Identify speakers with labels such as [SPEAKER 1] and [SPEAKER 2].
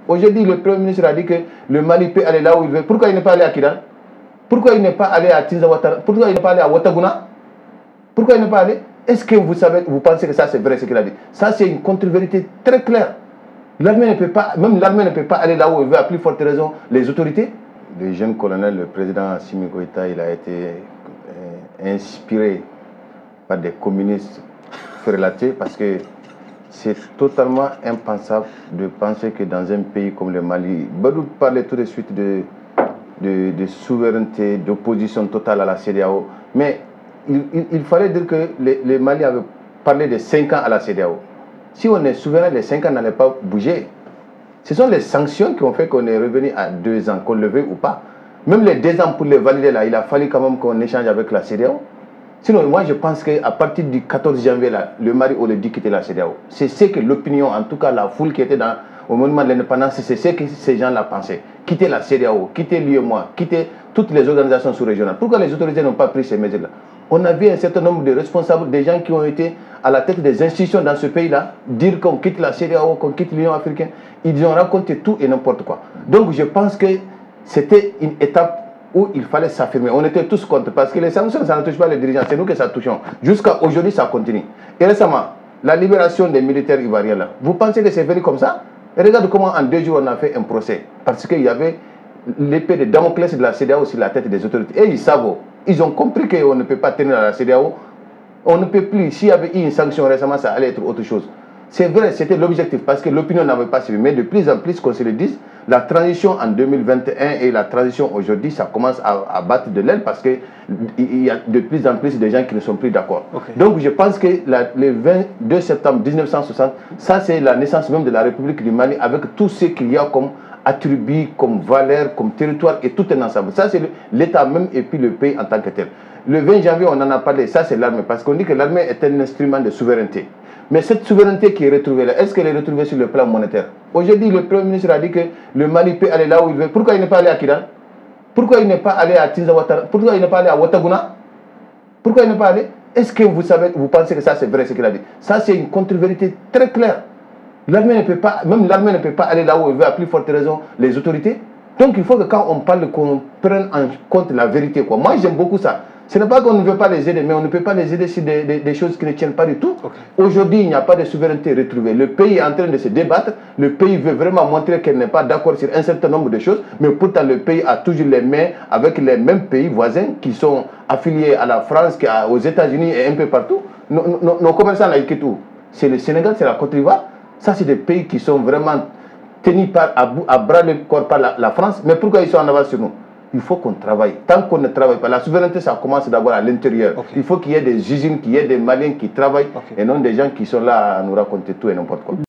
[SPEAKER 1] Aujourd'hui, le Premier ministre a dit que le Mali peut aller là où il veut. Pourquoi il n'est pas allé à Kidal? Pourquoi il n'est pas allé à Tinzawatara? Pourquoi il n'est pas allé à Ouattaguna? Pourquoi il n'est pas allé? Est-ce que vous pensez que ça c'est vrai ce qu'il a dit? Ça c'est une contre-vérité très claire. L'armée ne peut pas, même l'armée ne peut pas aller là où il veut, à plus forte raison les autorités. Le jeune colonel, le président Assimi Goïta, il a été inspiré par des communistes frelatés parce que c'est totalement impensable de penser que dans un pays comme le Mali, Badou parlait tout de suite de souveraineté, d'opposition totale à la CEDEAO, mais il fallait dire que le Mali avait parlé de 5 ans à la CEDEAO. Si on est souverain, les 5 ans n'allaient pas bouger. Ce sont les sanctions qui ont fait qu'on est revenu à 2 ans, qu'on le veuille ou pas. Même les 2 ans pour les valider là, il a fallu quand même qu'on échange avec la CEDEAO. Sinon, moi je pense qu'à partir du 14 janvier, là, le Mali aurait dû quitter la CEDEAO. C'est ce que l'opinion, en tout cas la foule qui était au monument de l'indépendance, c'est ce que ces gens-là pensaient. Quitter la CEDEAO, quitter l'UEMOA, quitter toutes les organisations sous-régionales. Pourquoi les autorités n'ont pas pris ces mesures-là? On a vu un certain nombre de responsables, des gens qui ont été à la tête des institutions dans ce pays-là, dire qu'on quitte la CEDEAO, qu'on quitte l'Union africaine. Ils ont raconté tout et n'importe quoi. Donc je pense que c'était une étape où il fallait s'affirmer. On était tous contre, parce que les sanctions, ça ne touche pas les dirigeants, c'est nous que ça touche. Jusqu'à aujourd'hui, ça continue. Et récemment, la libération des militaires ivoiriens, là, vous pensez que c'est venu comme ça? Et regarde comment en 2 jours, on a fait un procès. Parce qu'il y avait l'épée de Damoclès de la CEDEAO sur la tête des autorités. Et ils savent, ils ont compris qu'on ne peut pas tenir à la CEDEAO. On ne peut plus. S'il y avait eu une sanction récemment, ça allait être autre chose. C'est vrai, c'était l'objectif, parce que l'opinion n'avait pas suivi. Mais de plus en plus, qu'on se le dise, la transition en 2021 et la transition aujourd'hui, ça commence à battre de l'aile parce qu'il y a de plus en plus de gens qui ne sont plus d'accord. Okay. Donc je pense que le 22 septembre 1960, ça c'est la naissance même de la République du Mali avec tout ce qu'il y a comme attributs, comme valeurs, comme territoire et tout un ensemble. Ça c'est l'État même et puis le pays en tant que tel. Le 20 janvier, on en a parlé, ça c'est l'armée, parce qu'on dit que l'armée est un instrument de souveraineté. Mais cette souveraineté qui est retrouvée là, est-ce qu'elle est retrouvée sur le plan monétaire? Aujourd'hui, le Premier ministre a dit que le Mali peut aller là où il veut. Pourquoi il n'est pas allé à Kidal? Pourquoi il n'est pas allé à Tinzawatara? Pourquoi il n'est pas allé à Ouattaguna? Pourquoi il n'est pas allé? Est-ce que vous pensez que ça c'est vrai ce qu'il a dit? Ça c'est une contre-vérité très claire. L'armée ne peut pas, même l'armée ne peut pas aller là où il veut, à plus forte raison les autorités. Donc il faut que quand on parle, qu'on prenne en compte la vérité, quoi. Moi j'aime beaucoup ça. Ce n'est pas qu'on ne veut pas les aider, mais on ne peut pas les aider sur des choses qui ne tiennent pas du tout. Okay. Aujourd'hui, il n'y a pas de souveraineté retrouvée. Le pays est en train de se débattre. Le pays veut vraiment montrer qu'elle n'est pas d'accord sur un certain nombre de choses. Mais pourtant, le pays a toujours les mains avec les mêmes pays voisins qui sont affiliés à la France, aux États-Unis et un peu partout. Nos commerçants, là, ils quittent où? C'est le Sénégal, c'est la Côte d'Ivoire. Ça, c'est des pays qui sont vraiment tenus à bras le corps par la France. Mais pourquoi ils sont en avance sur nous? Il faut qu'on travaille. Tant qu'on ne travaille pas, la souveraineté, ça commence d'abord à l'intérieur. Okay. Il faut qu'il y ait des usines, qu'il y ait des Maliens qui travaillent, okay, et non des gens qui sont là à nous raconter tout et n'importe quoi.